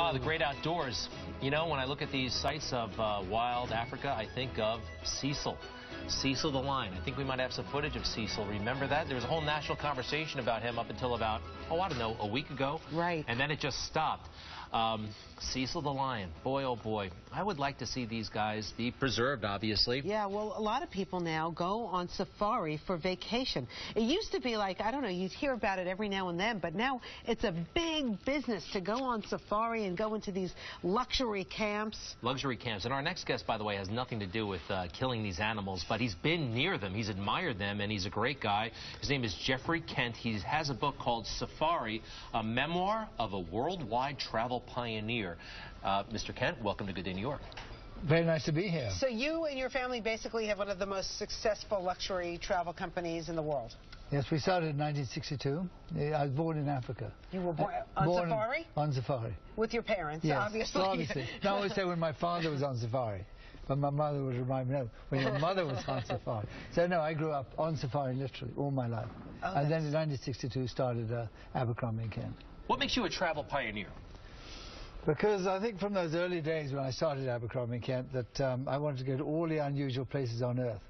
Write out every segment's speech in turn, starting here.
Ah, the great outdoors. You know, when I look at these sights of wild Africa, I think of Cecil. Cecil the lion. I think we might have some footage of Cecil. Remember that? There was a whole national conversation about him up until about, oh, I don't know, a week ago. Right. And then it just stopped. Cecil the lion. Boy, oh boy. I would like to see these guys be preserved, obviously. Yeah, well, a lot of people now go on safari for vacation. It used to be like, I don't know, you'd hear about it every now and then, but now it's a big business to go on safari and go into these luxury camps. Luxury camps. And our next guest, by the way, has nothing to do with killing these animals, but he's been near them, he's admired them, and he's a great guy. His name is Geoffrey Kent. He has a book called Safari, a memoir of a worldwide travel pioneer. Mr. Kent, welcome to Good Day New York. Very nice to be here. So you and your family basically have one of the most successful luxury travel companies in the world. Yes, we started in 1962. I was born in Africa. You were born on safari? On safari. With your parents, yes, obviously. Obviously. No, I always say when my father was on safari. But my mother would remind me, no, when your mother was on safari. So, no, I grew up on safari literally all my life. Oh, and then in 1962 started Abercrombie & Kent. What makes you a travel pioneer? Because I think from those early days when I started Abercrombie & Kent that I wanted to go to all the unusual places on earth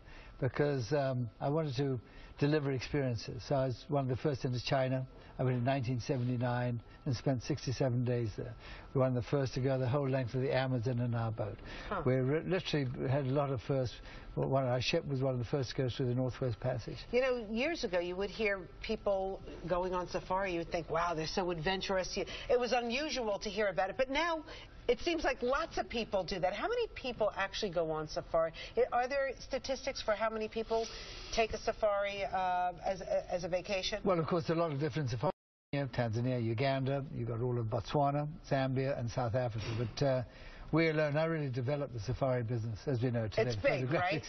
because I wanted to deliver experiences. So I was one of the first into China. I went in 1979 and spent 67 days there. We were one of the first to go the whole length of the Amazon in our boat. Huh. We literally had a lot of firsts. Our ship was one of the first to go through the Northwest Passage. You know, years ago you would hear people going on safari. You would think, wow, they're so adventurous. It was unusual to hear about it. But now it seems like lots of people do that. How many people actually go on safari? Are there statistics for how many people take a safari as a vacation? Well, of course, a lot of different safaris. Tanzania, Uganda, you've got all of Botswana, Zambia, and South Africa. But we alone, I really developed the safari business, as we know today. It's big, right?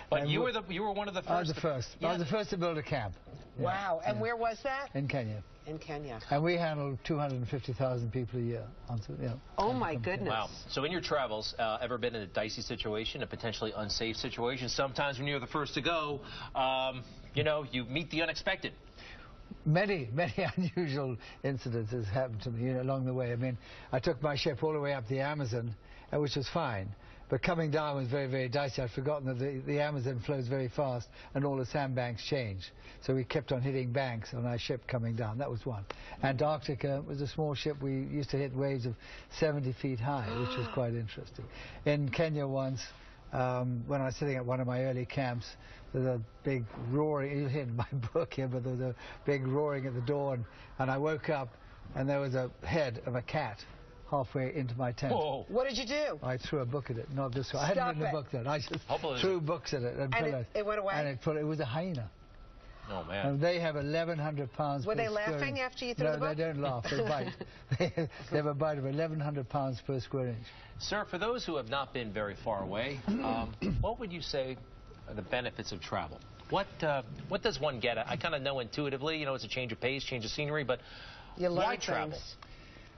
But you were one of the first. I was the first. Yeah. I was the first to build a camp. Wow. And where was that? In Kenya. In Kenya. And we handled 250,000 people a year. Oh, my goodness. Wow. So in your travels, ever been in a dicey situation, a potentially unsafe situation? Sometimes when you're the first to go, you know, you meet the unexpected. Many unusual incidences happened to me along the way. I mean, I took my ship all the way up the Amazon, which was fine. But coming down was very, very dicey. I'd forgotten that the Amazon flows very fast and all the sandbanks change. So we kept on hitting banks on our ship coming down. That was one. Antarctica was a small ship. We used to hit waves of 70 feet high, which was quite interesting. In Kenya once, when I was sitting at one of my early camps, there was a big roaring, you'll hear in my book here, but there was a big roaring at the door, and I woke up, and there was a head of a cat halfway into my tent. Whoa. What did you do? I threw a book at it. Not this one. I hadn't written a book then. I just threw books at it. And it went away? And it was a hyena. Oh, man. And they have 1,100 pounds per Were they square laughing inch. after you threw the book? No, they don't laugh. They bite. They have a bite of 1,100 pounds per square inch. Sir, for those who have not been very far away, what would you say are the benefits of travel? What does one get? I kind of know intuitively, you know, it's a change of pace, change of scenery, but why travel?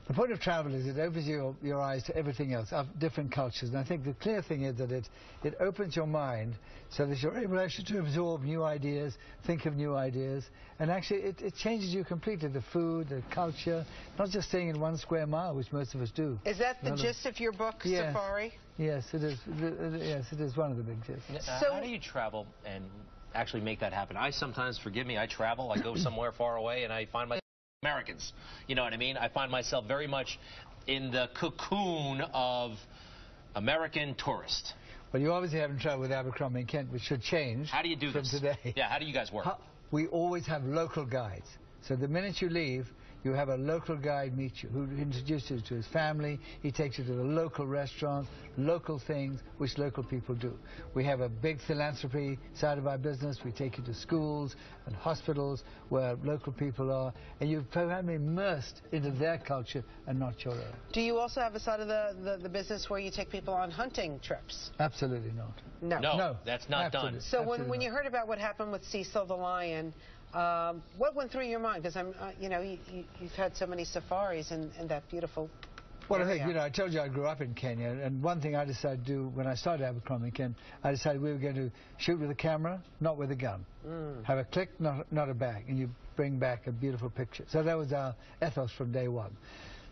The point of travel is it opens your eyes to everything else, of different cultures. And I think the clear thing is that it opens your mind so that you're able actually to absorb new ideas, think of new ideas. And actually it changes you completely, the food, the culture, not just staying in 1 square mile, which most of us do. Is that the gist of your book, yes. Safari? Yes, it is. Yes, it is one of the big gists. So how do you travel and actually make that happen? I sometimes, forgive me, I travel, I go somewhere far away, and I find myself Americans. You know what I mean? I find myself very much in the cocoon of American tourist. Well, you obviously haven't traveled with Abercrombie & Kent, which should change. How do you do from this? Today. Yeah, how do you guys work? We always have local guides. So the minute you leave, you have a local guide meet you, who introduces you to his family. He takes you to the local restaurants, local things, which local people do. We have a big philanthropy side of our business. We take you to schools and hospitals where local people are, and you're probably immersed into their culture and not your own. Do you also have a side of the business where you take people on hunting trips? Absolutely not. No, that's not done. So when you heard about what happened with Cecil the lion, what went through your mind? Because you know, you've had so many safaris in that beautiful Well, I think, you know, I told you I grew up in Kenya, and one thing I decided to do when I started Abercrombie & Kent, I decided we were going to shoot with a camera, not with a gun. Have a click, not a bag, and you bring back a beautiful picture. So that was our ethos from day one.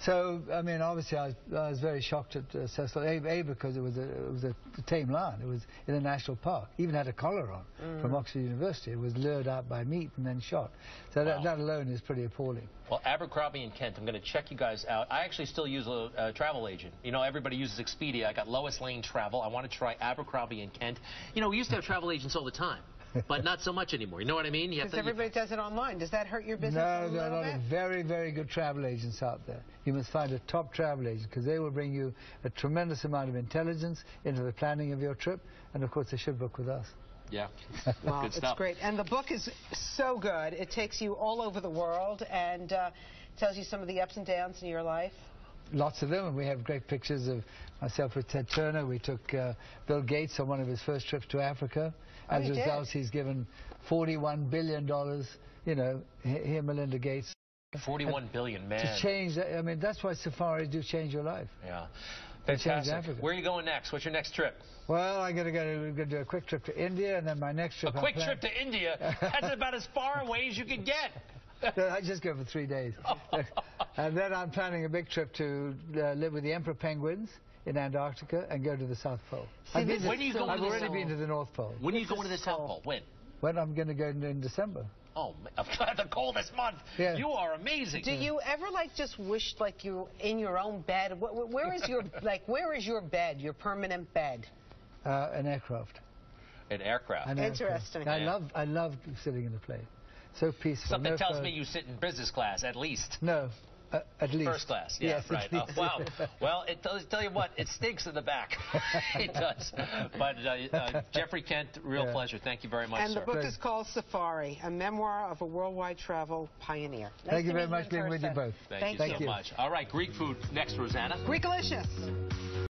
So, I mean, obviously, I was very shocked at Cecil. A, because it was a tame lion. It was in a national park. Even had a collar on from Oxford University. It was lured out by meat and then shot. So that alone is pretty appalling. Well, Abercrombie and Kent, I'm going to check you guys out. I actually still use a travel agent. You know, everybody uses Expedia. I got Lois Lane Travel. I want to try Abercrombie and Kent. You know, we used to have travel agents all the time. But not so much anymore. You know what I mean? Because everybody does it online. Does that hurt your business No, a little there are a lot bit? of very, very good travel agents out there. You must find a top travel agent because they will bring you a tremendous amount of intelligence into the planning of your trip. And, of course, they should book with us. Yeah. Well, good stuff. It's great. And the book is so good. It takes you all over the world and tells you some of the ups and downs in your life. Lots of them, and we have great pictures of myself with Ted Turner. We took Bill Gates on one of his first trips to Africa. As a result, he's given $41 billion, you know, here Melinda Gates. 41 billion, man. To change that, I mean, that's why safaris do change your life. Yeah. Fantastic. Where are you going next? What's your next trip? Well, we're going to do a quick trip to India, and then my next trip... A quick trip to India? That's about as far away as you can get. No, I just go for 3 days. And then I'm planning a big trip to live with the emperor penguins in Antarctica and go to the South Pole. When are you going I've already been to the North Pole. When are you going to the South Pole? When? When I'm going to go in December. Oh, the coldest month. Yeah. You are amazing. Do you ever just wish you're in your own bed? Where is your where is your bed? Your permanent bed? An aircraft. An aircraft. Interesting. I love sitting in the plane. So peaceful. Something tells me you sit in business class at least. No. At least. First class, yeah, yes, right. Wow. Well, it does tell you what, it stinks in the back. It does. But Geoffrey Kent, real pleasure. Thank you very much, And the book is called Safari, a memoir of a worldwide travel pioneer. Thank you very much for being with you both. Thank you so much. All right, Greek food next, Rosanna. Greekalicious.